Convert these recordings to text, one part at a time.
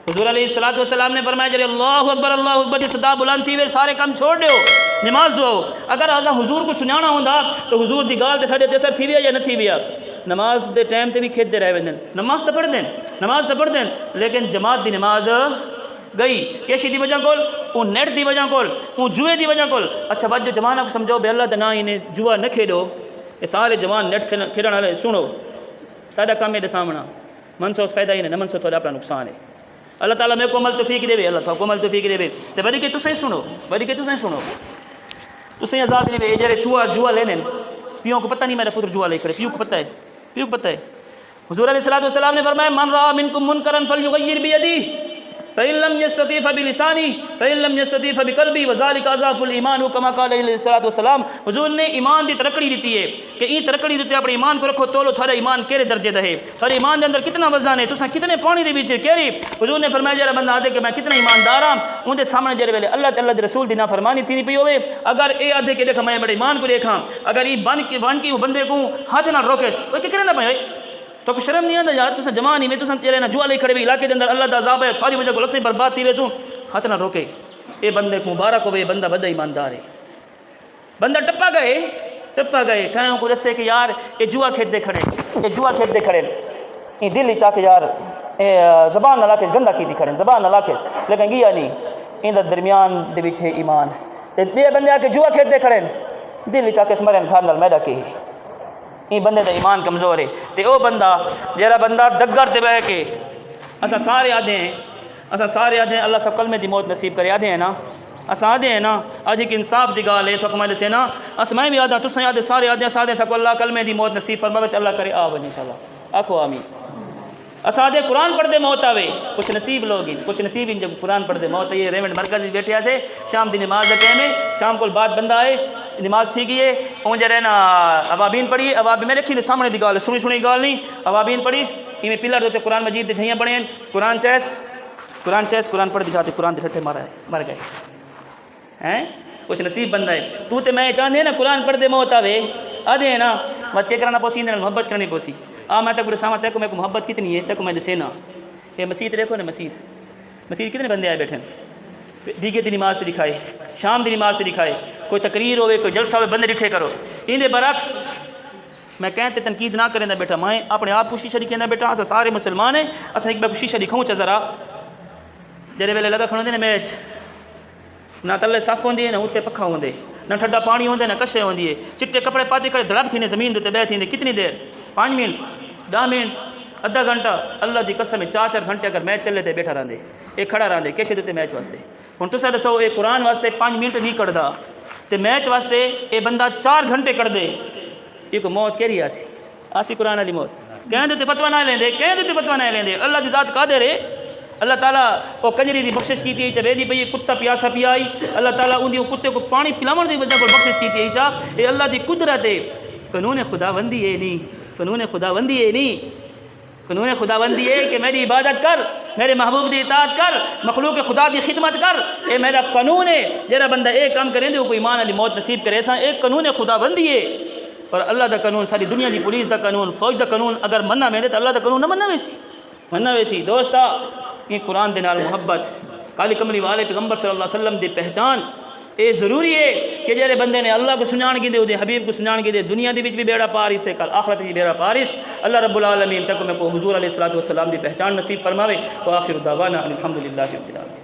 حضور علیہ الصلوۃ والسلام نے فرمایا جب اللہ اکبر جی صدا بلند تھی وے سارے کم چھوڑ دیو نماز دو. اگر اصا حضور کو سنانا ہوندا تو حضور دی گال تے ساڈے تے اثر تھی ویا یا نہ تھی ویا. نماز دے ٹائم تے بھی کھیدتے رہ ویندن, نماز تے پڑھ دین لیکن جماعت دی نماز گئی کیشی دی وجہ کول, اون نیٹ دی وجہ کول, اون جوئے دی وجہ کول. اچھا بات جو جوانوں کو سمجھو بے اللہ دا نا انہیں جوا نہ کھیڈو, یہ سارے جوان نیٹ کھیڈن والے سنو ساڈا کام ہے سامنا منسو فائدہ ہی نہیں, نہ منسو تو اپنا نقصان ہے. اللہ تعالیٰ میرے کو عمل توفیق دے, اللہ تعالیٰ کو عمل توفیق دے. تے وری کہ تسیں سنو, تسیں آزاد دے. جڑے جوا لینے پیوں کو پتہ نہیں میرا پتر جوا لے کھڑے, پیوں کو پتہ ہے. حضور علیہ الصلوۃ والسلام نے فرمایا من رأى منکم منکرا فلیغیر بیدیہ فإن لم يستطع فبلسانه فإن لم يستطع فبقلبه وذلك اضعف الایمان كما قال علیہ الصلوۃ والسلام. حضور نے ایمان دی ترکڑی دیتی ہے کہ این ترکڑی دیتے اپنے ایمان کو رکھو تولو تھوڑا ایمان کیڑے درجے دا ہے, تھوڑے ایمان دے اندر کتنا وزن ہے, تساں کتنے پانی دے وچ کیڑی. حضور نے فرمایا جڑا بندہ آدھے کہ میں کتنا ایماندار ہاں اون دے سامنے جڑے ویلے اللہ تے اللہ دے رسول دی نافرمانی تھی نہیں پئی ہوے, اگر اے آدھے کہ دیکھ میں بڑے ایمان کو دیکھاں, اگر ای بن کے بندے کو ہاتھ نہ روکس او کہ کرنا پے تو کو شرم نہیں آندا یار, تساں جوان ہی میں تساں تیرے نہ جوا لے کھڑے بھی علاقے دے اندر اللہ دا عذاب ہے تھاری وجہ کو لسے برباد تھی ویسوں ہاتھ نہ روکے. اے بندے کو مبارک ہوے, بندہ بڑا ایماندار ہے. بندہ ٹپا گئے کہیں کو رسے کہ یار اے جوا کھیڈتے کھڑے اے دل ہی تاکہ یار اے زبان نہ لاکے گندا کیتی کھڑے, زبان نہ لاکے لیکن گیا نہیں ان دا درمیان دے وچ ہے ایمان. تے بے بندے آ کے جوا کھیڈتے کھڑے دل ہی تاکہ اسمرن گھر نال میدا کے این بندے دا ایمان کمزور ہے. تے او بندہ جڑا بندہ ڈگر تے بیٹھ کے اساں سارے آدھے ہیں اللہ سب کلمے دی موت نصیب کرے آدھے ہیں نا, اساں آدھے ہیں نا اج ایک انصاف دی گال ہے تو کمائے سے نا اس میں بھی آدھا تساں آدھے سارے آدھے سب اللہ کلمے دی موت نصیب فرماوے تے اللہ کرے آو انشاءاللہ آکھو آمین. اساں آدھے قرآن پڑھ دے موت آوے, کچھ نصیب لوگ ہیں کچھ نصیب ہیں جب قرآن پڑھ دے موت. یہ ریونڈ مرکز بیٹھے سے شام دی نماز دا ٹائم ہے, شام کو بعد بندہ آئے نماز تھی گئی ہے اون جڑے نا اوابین پڑھی, اوابین میرے رکھی سامنے دی گال سنی گال نہیں, اوابین پڑھی ایویں پلر تے قرآن مجید دے جھیاں بنے قرآن چیس قرآن پڑھ دی جاتے قرآن دے ٹھٹے مر گئے ہیں. کچھ نصیب بندہ ہے تو تے میں چاہندے نا قرآن پڑھ دے موت آوے آدھے نا مت کے کرنا پوسی نے محبت کرنی پوسی. میں تک سامنے تے کو میں کو محبت کتنی ہے تے کو میں دسے نا. یہ مسجد دیکھو نا مسجد کتنے بندے آئے بیٹھے دیگے دی نماز تے دکھائے, شام دی نماز تے دکھائے, کوئی تقریر ہوئے کوئی جلسہ ہوئے بندے ڈٹھے کرو. ان دے برعکس میں کہتے تنقید نہ کریں بیٹا, میں اپنے آپ کو شیشہ دکھانا بیٹا اسا سارے مسلمان ہیں, اسا ایک بار شیشہ دکھاؤں چا ذرا جڑے ویلے لگا کھڑوندے نے میچ نہ تلے صف ہوندی ہے نہ اوتے پکھا ہوندے نہ ٹھڈا پانی ہوندے نہ کشے ہوندی ہے, چٹے کپڑے پاتے کھڑے دھڑک تھیندے زمین تے بیٹھ تھیندے کتنی دیر 5 منٹ 10 منٹ آدھا گھنٹہ. اللہ دی قسم 4 گھنٹے اگر میچ چلے تے بیٹھا رہندے اے کھڑا رہندے کیسے تے میچ واسطے. ہن تساں دسو اے قرآن واسطے 5 منٹ نہیں کڑدا تے میچ واسطے اے بندہ 4 گھنٹے کڑ دے, یہ کو موت کیری آسی قرآن والی موت. کہیں تے فتویٰ نہ لیندے اللہ دی ذات قادر ہے. اللہ تعالیٰ وہ کنجری دی بخشش کی تھی چاہے دی پئی کتا پیاسا پیائی, اللہ تعالیٰ ان دی کتے کو پانی پلاون دی وجہ کو بخشش کی تھی چا اے اللہ دی قدرت ہے. قانون خداوندی ہے نہیں, قانون خداوندی ہے کہ میری عبادت کر, میرے محبوب دی اطاعت کر, مخلوق خدا دی خدمت کر. اے میرا قانون ہے. جڑا بندہ ایک کام کریں دے وہ کوئی ایمان علی موت نصیب کرے ایسا ایک قانون خداوندی ہے. اور اللہ دا قانون ساری دنیا دی پولیس دا قانون فوج دا قانون اگر مننا میں دے تو اللہ دا قانون نہ مننا ویسی. دوستا یہ قرآن دے نال محبت کالی کملی والے پیغمبر صلی اللہ علیہ وسلم دی پہچان اے ضروری ہے کہ جڑے بندے نے اللہ کو سنان کی دے حبیب کو سنان کی دے دنیا دی وچ بھی بیڑا پارس تے کل آخرت بھی بیڑا پارس. اللہ رب العالمین تک میں کو حضور علیہ الصلوۃ والسلام دی پہچان نصیب فرماوے. وآخر دعوانا الحمدللہ رب العالمین.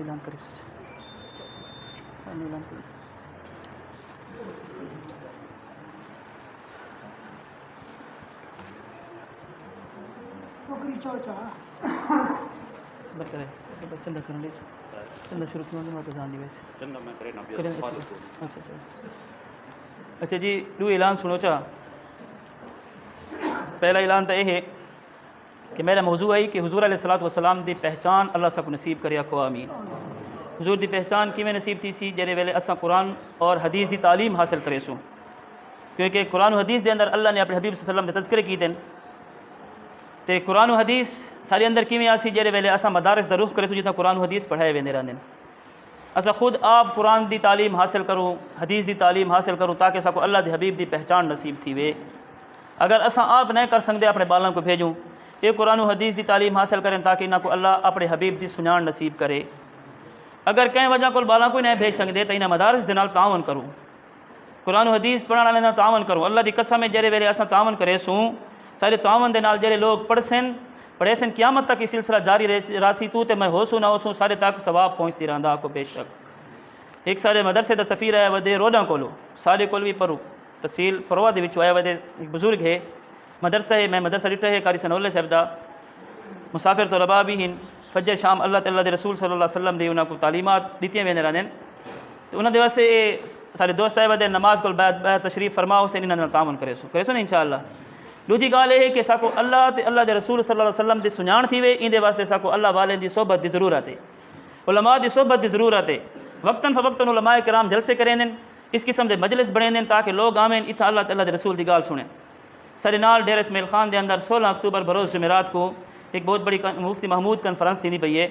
اعلان کریس اعلان کریس بکرے چندہ کرنے چندہ شروع کیوں نہیں ماتا جان دی ویسے چندہ میں کرے نا اچھا جی دو اعلان سنو چاہ پہلا اعلان تو یہ ہے کہ میرا موضوع ہے کہ حضور علیہ الصلوۃ والسلام دی پہچان اللہ سب کو نصیب کرے آکھو آمین۔ حضور دی پہچان کیویں نصیب تھی سی جڑے ویلے اساں قرآن اور حدیث دی تعلیم حاصل کرے سوں، کیونکہ قرآن و حدیث دے اندر اللہ نے اپنے حبیب صلی اللہ علیہ وسلم دے تذکرے کیتے ہیں تے قرآن و حدیث سارے اندر کیویں آسی جڑے ویلے اساں مدارس دا رخ کرے سوں جتنا قرآن و حدیث پڑھائے ویندے رہندے اساں خود آپ قرآن دی تعلیم حاصل کروں، حدیث دی تعلیم حاصل کروں تاکہ ساکو اللہ دے حبیب دی پہچان نصیب تھی وے۔ اگر اساں آپ نہیں کر سکتے اپنے بالاں کو بھیجوں یہ قرآن و حدیث دی تعلیم حاصل کریں تاکہ انہاں کو اللہ اپنے حبیب دی سنان نصیب کرے۔ اگر کہیں وجہ کو بالاں کو نہیں بھیج سکتے تو انہاں مدارس دے نال تعاون کروں، قرآن و حدیث پڑھن والے نال تعاون کروں۔ اللہ دی قسم ہے جڑے ویلے اساں تعاون کرے سوں سارے تعاون دے نال جڑے لوگ پڑھے سن قیامت تک یہ سلسلہ جاری راسی تو تے میں ہو سوں نہ ہو سوں سارے تک ثواب پہنچتی رہندا کو بے شک۔ ایک سارے مدرسے دا سفیر ہے ودے روڈاں کولو سارے کول بھی پڑھو تحصیل پروا دے وچ آیا ودے ایک بزرگ ہے مدرسہ ہے میں مدرسہ ڈٹھا ہے قاری ثناء اللہ صاحب دا مسافر طلباء بھی ہیں فجر شام اللہ تعالیٰ دے رسول صلی اللہ علیہ وسلم دے انہاں کو تعلیمات دیتیاں ویندے رہندے تو انہاں دے واسطے سارے دوست آئے ودے نماز کو بعد تشریف فرماؤ سے انہاں نال تعاون کرے سو نا انشاءاللہ۔ دوجی گال یہ ہے کہ ساکو اللہ تے اللہ دے رسول صلی اللہ علیہ وسلم دی سنان تھی وے ان دے واسطے ساکو اللہ والے دی صحبت دی ضرورت ہے، علماء دی صحبت دی ضرورت ہے۔ وقتاً فوقتاً علماء کرام جلسے کریں دیں اس قسم دے مجلس بنے دیں تاکہ لوگ آمین اتھا اللہ تعالیٰ دے رسول دی گال سنیں۔ سارے نال ڈیر اسماعیل خان دے اندر 16 اکتوبر بروز جمعرات کو ایک بہت بڑی مفتی محمود کانفرنس تھی پئی ہے